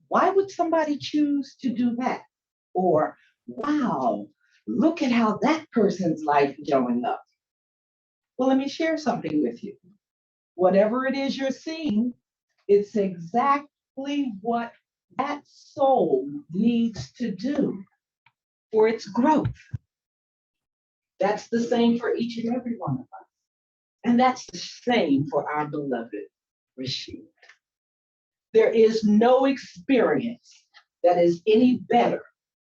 why would somebody choose to do that? Or, wow, look at how that person's life is showing up. Well, let me share something with you. Whatever it is you're seeing, it's exactly what that soul needs to do for its growth. That's the same for each and every one of us. And that's the same for our beloved Rasheed. There is no experience that is any better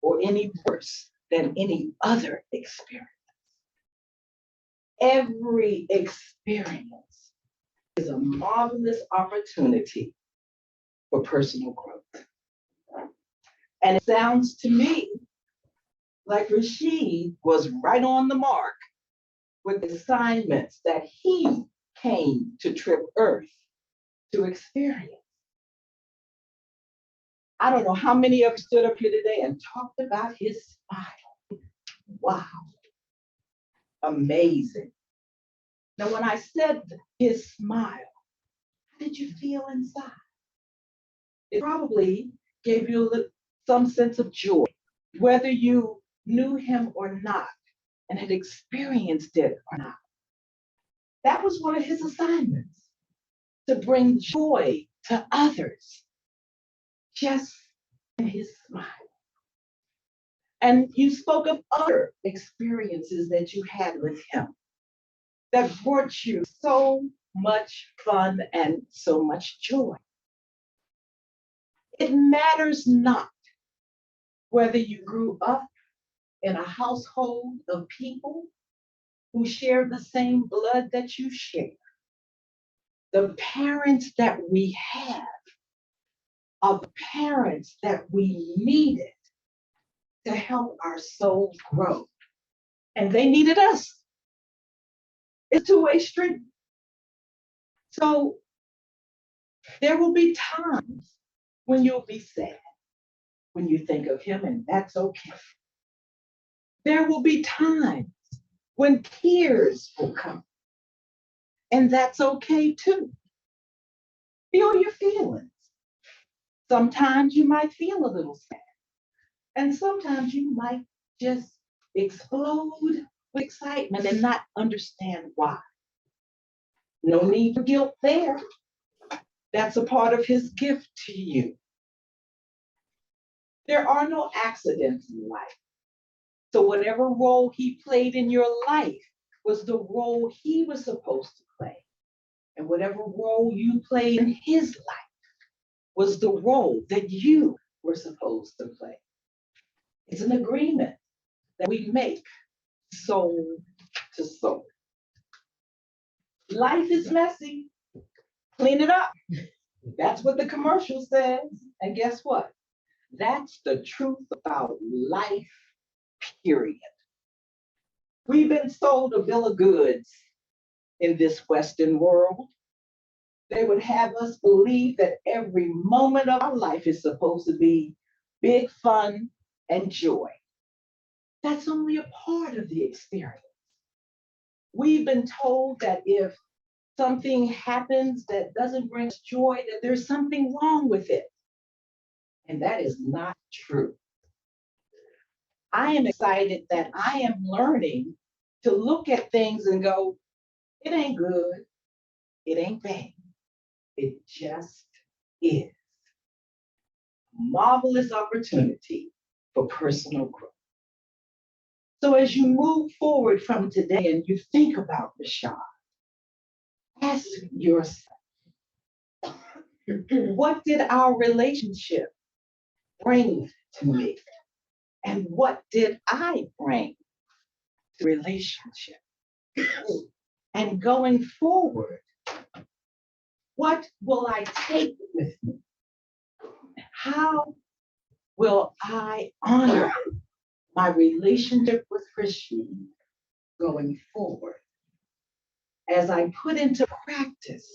or any worse than any other experience. Every experience is a marvelous opportunity for personal growth. And it sounds to me like Rasheed was right on the mark with the assignments that he came to Trip Earth to experience. I don't know how many of you stood up here today and talked about his smile. Wow, amazing. Now, when I said his smile, how did you feel inside? It probably gave you some sense of joy, whether you knew him or not and had experienced it or not. That was one of his assignments, to bring joy to others, just in his smile. And you spoke of other experiences that you had with him that brought you so much fun and so much joy. It matters not whether you grew up in a household of people who share the same blood that you share. The parents that we have are the parents that we needed to help our souls grow. And they needed us. It's a two-way street. So there will be times when you'll be sad when you think of him, and that's okay. There will be times when tears will come, and that's okay too. Feel your feelings. Sometimes you might feel a little sad, and sometimes you might just explode with excitement and not understand why. No need for guilt there. That's a part of his gift to you. There are no accidents in life. So whatever role he played in your life was the role he was supposed to play. And whatever role you played in his life was the role that you were supposed to play. It's an agreement that we make soul to soul. Life is messy. Clean it up. That's what the commercial says. And guess what? That's the truth about life, period. We've been sold a bill of goods in this Western world. They would have us believe that every moment of our life is supposed to be big fun and joy. That's only a part of the experience. We've been told that if something happens that doesn't bring us joy, that there's something wrong with it. And that is not true. I am excited that I am learning to look at things and go, it ain't good, it ain't bad, it just is. Marvelous opportunity for personal growth. So as you move forward from today and you think about Rasheed, ask yourself, what did our relationship bring to me? And what did I bring to the relationship? And going forward, what will I take with me? How will I honor my relationship with Rasheed going forward as I put into practice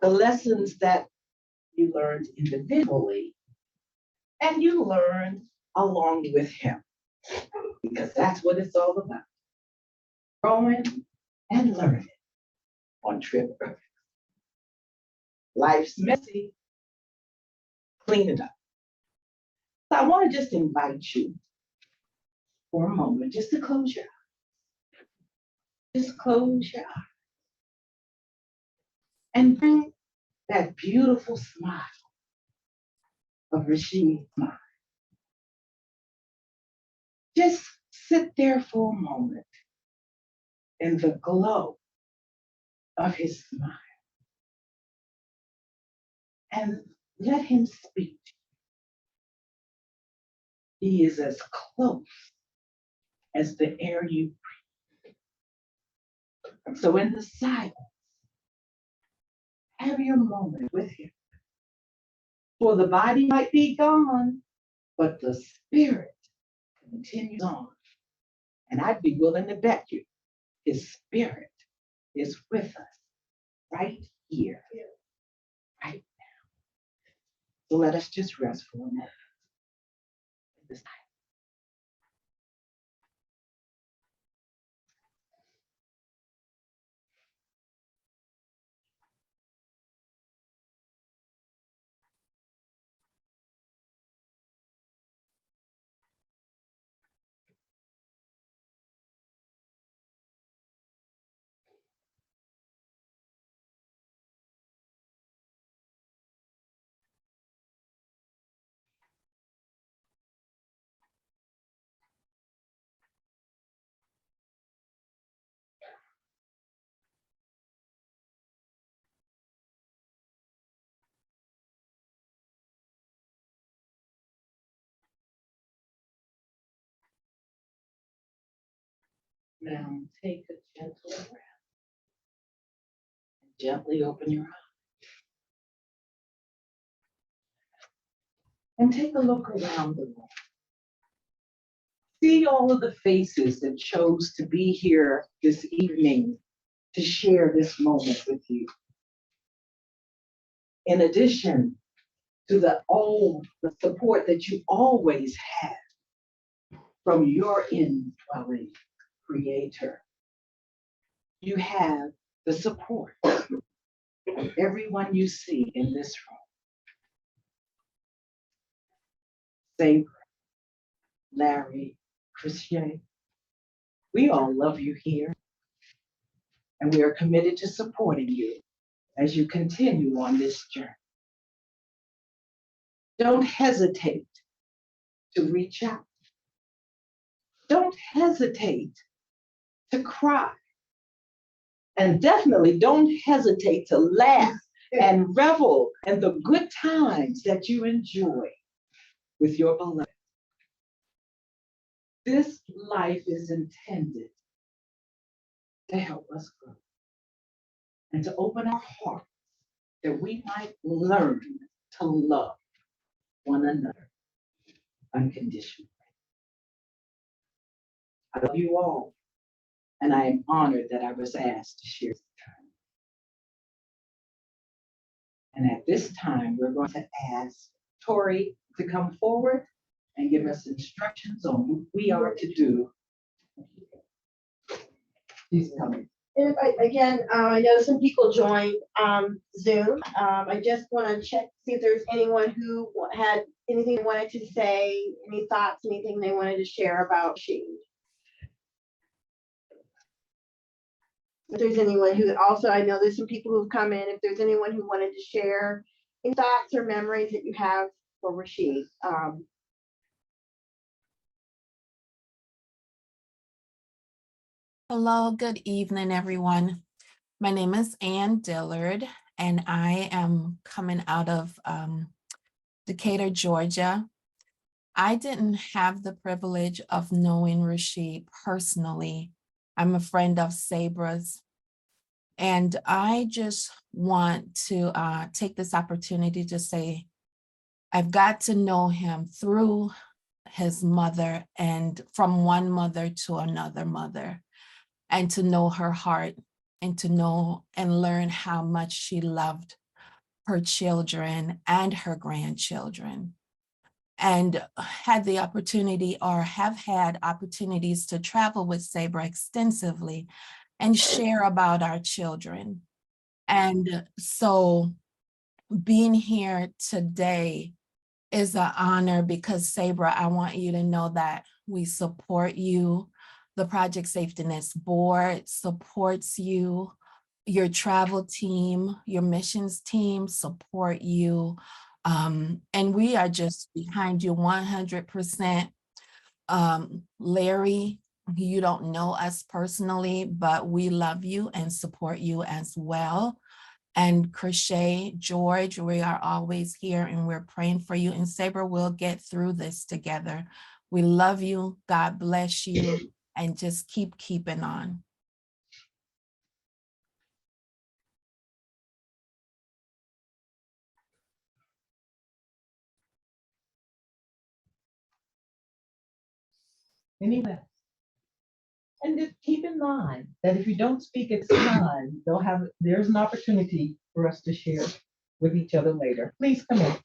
the lessons that you learned individually and you learned along with him? Because that's what it's all about. Growing and learning on Trip Earth. Life's messy. Clean it up. So I want to just invite you for a moment just to close your eyes. Just close your eyes. And bring that beautiful smile of Rasheed's smile. Just sit there for a moment in the glow of his smile. And let him speak. He is as close as the air you breathe. So in the silence, have your moment with him. For the body might be gone, but the spirit continues on. And I'd be willing to bet you his spirit is with us right here, right now. So let us just rest for a moment. This time. Now take a gentle breath. Gently open your eyes. And take a look around the room. see all of the faces that chose to be here this evening to share this moment with you. In addition to the support that you always have from your indwelling creator, you have the support of everyone you see in this room. Sabre, Larry, Christian, we all love you here, and we are committed to supporting you as you continue on this journey. Don't hesitate to reach out. Don't hesitate to cry. And definitely don't hesitate to laugh and revel in the good times that you enjoy with your beloved. This life is intended to help us grow and to open our hearts that we might learn to love one another unconditionally. I love you all, and I am honored that I was asked to share this time. And at this time, we're going to ask Tori to come forward and give us instructions on what we are to do. She's coming. And I know some people joined Zoom. I just want to check, see if there's anyone who had anything they wanted to say, any thoughts, anything they wanted to share about Rasheed. If there's anyone who also, I know there's some people who've come in, if there's anyone who wanted to share any thoughts or memories that you have for Rasheed. Hello, good evening, everyone. My name is Ann Dillard, and I am coming out of Decatur, Georgia. I didn't have the privilege of knowing Rasheed personally. I'm a friend of Sabra's, and I just want to take this opportunity to say I've got to know him through his mother and from one mother to another mother, and to know her heart and to know and learn how much she loved her children and her grandchildren, and had the opportunity or have had opportunities to travel with Sabra extensively and share about our children. And so being here today is an honor because Sabra, I want you to know that we support you. The Project Safety Net Board supports you. Your travel team, your missions team support you. And we are just behind you 100%. Larry, you don't know us personally, but we love you and support you as well. And Crochet, George, we are always here and we're praying for you. And Sabre, we'll get through this together. We love you. God bless you. And just keep keeping on. Anyone else? And just keep in mind that if you don't speak at this time, there's an opportunity for us to share with each other later. Please come in.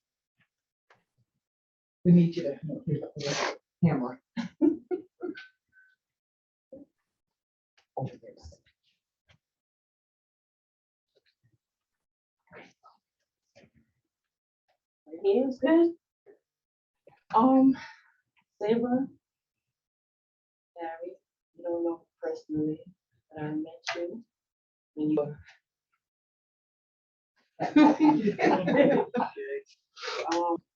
We need you to here's the camera. Over there. He is good. Sabre, Larry, you don't know personally, but I met you when you were.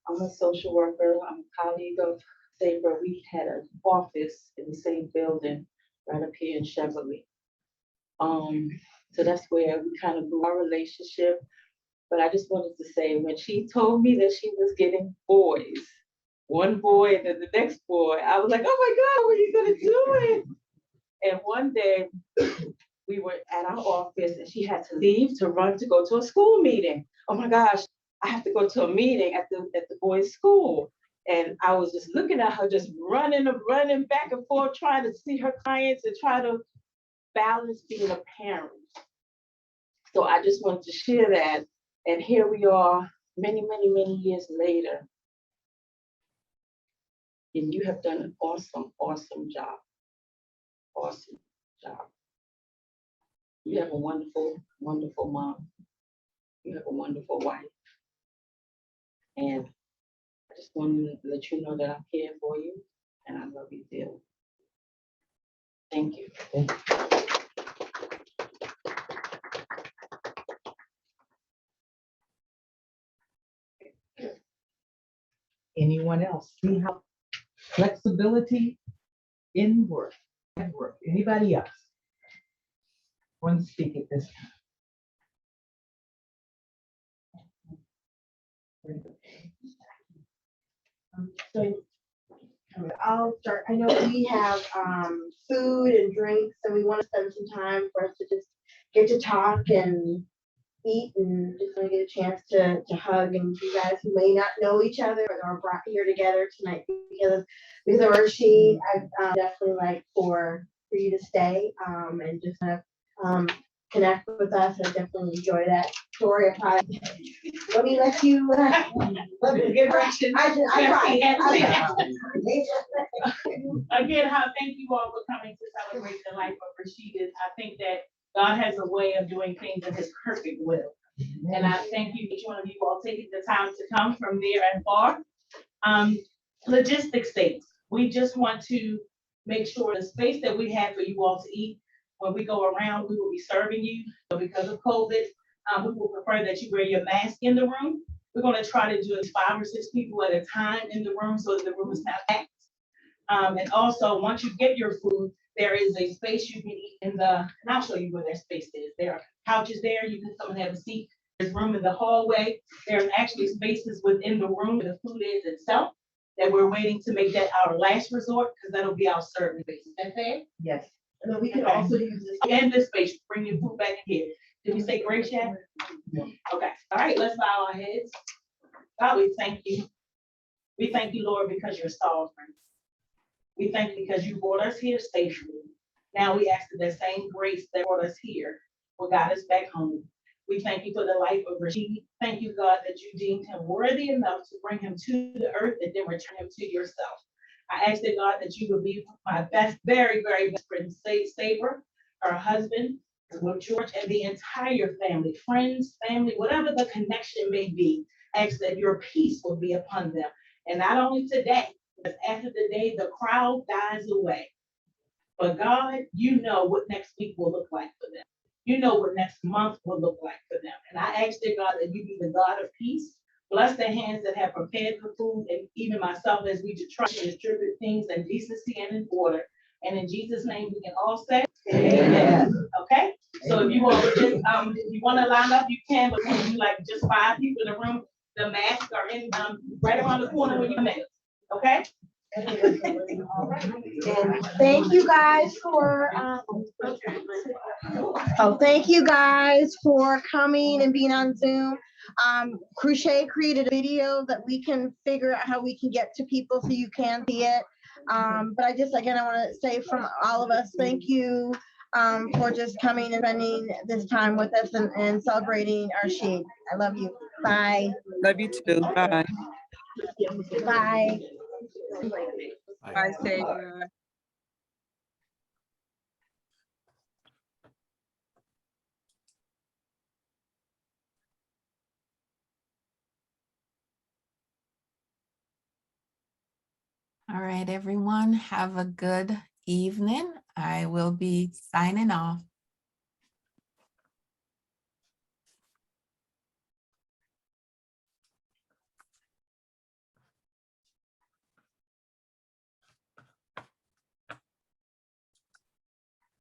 I'm a social worker. I'm a colleague of Sabre. We had an office in the same building right up here in Cheverly. So that's where we kind of grew our relationship. But I just wanted to say, when she told me that she was getting boys, one boy and then the next boy, I was like, oh my God, what are you gonna do it? And one day we were at our office and she had to leave to run to go to a school meeting. Oh my gosh, I have to go to a meeting at the boys' school. And I was just looking at her, just running back and forth, trying to see her clients and try to balance being a parent. So I just wanted to share that. And here we are, many years later. And you have done an awesome job. Awesome job. You have a wonderful mom. You have a wonderful wife. And I just wanted to let you know that I'm here for you and I love you dearly. Thank you. Anyone else? See how flexibility in work, at work. Anybody else want to speak at this time? So I'll start. I know we have food and drinks, and we want to spend some time for us to just get to talk and eat, and just want to get a chance to hug. And you guys who may not know each other or are brought here together tonight because of Rasheed, I definitely like for you to stay and just kind of connect with us. I definitely enjoy that. Story of how let me let you Good direction. I tried. Again, thank you all for coming to celebrate the life of Rasheed. I think that God has a way of doing things in his perfect will. And I thank you, each one of you all taking the time to come from near and far. Logistics sake, we just want to make sure the space that we have for you all to eat, when we go around, we will be serving you. So because of COVID, we will prefer that you wear your mask in the room. We're going to try to do it 5 or 6 people at a time in the room so that the room is not packed. And also, once you get your food, there is a space you can eat in and I'll show you where that space is. There are couches there. You can come and have a seat. There's room in the hallway. There's actually spaces within the room where the food is itself that we're waiting to make that our last resort because that'll be our serving space. Is that fair? Yes. And then we can also use this. And this space, bring your food back in here. Did we say grace yet? Okay. All right, let's bow our heads. God, we thank you. We thank you, Lord, because you're sovereign. We thank you because you brought us here safely. Now we ask for that same grace that brought us here will guide us back home. We thank you for the life of Rasheed. Thank you, God, that you deemed him worthy enough to bring him to the earth and then return him to yourself. I ask that, God, that you would be my very best friend, Saber, her husband, with George, and the entire family, friends, family, whatever the connection may be. I ask that your peace will be upon them. And not only today, but after the day the crowd dies away. But God, you know what next week will look like for them. You know what next month will look like for them. And I ask that, God, that you be the God of peace. Bless the hands that have prepared the food, and even myself as we try to distribute things in decency and in order. And in Jesus' name, we can all say, Amen. Okay? So if you all just, if you want to line up, you can, but when you like just 5 people in the room, the masks are in right around the corner when you come in. Okay? And thank you guys for thank you guys for coming and being on Zoom. Crochet created a video that we can figure out how we can get to people so you can see it. But I want to say from all of us, thank you for just coming and spending this time with us and celebrating Rasheed. I love you. Bye. Love you too. Bye. Bye. Bye, Saber. All right, everyone, have a good evening. I will be signing off.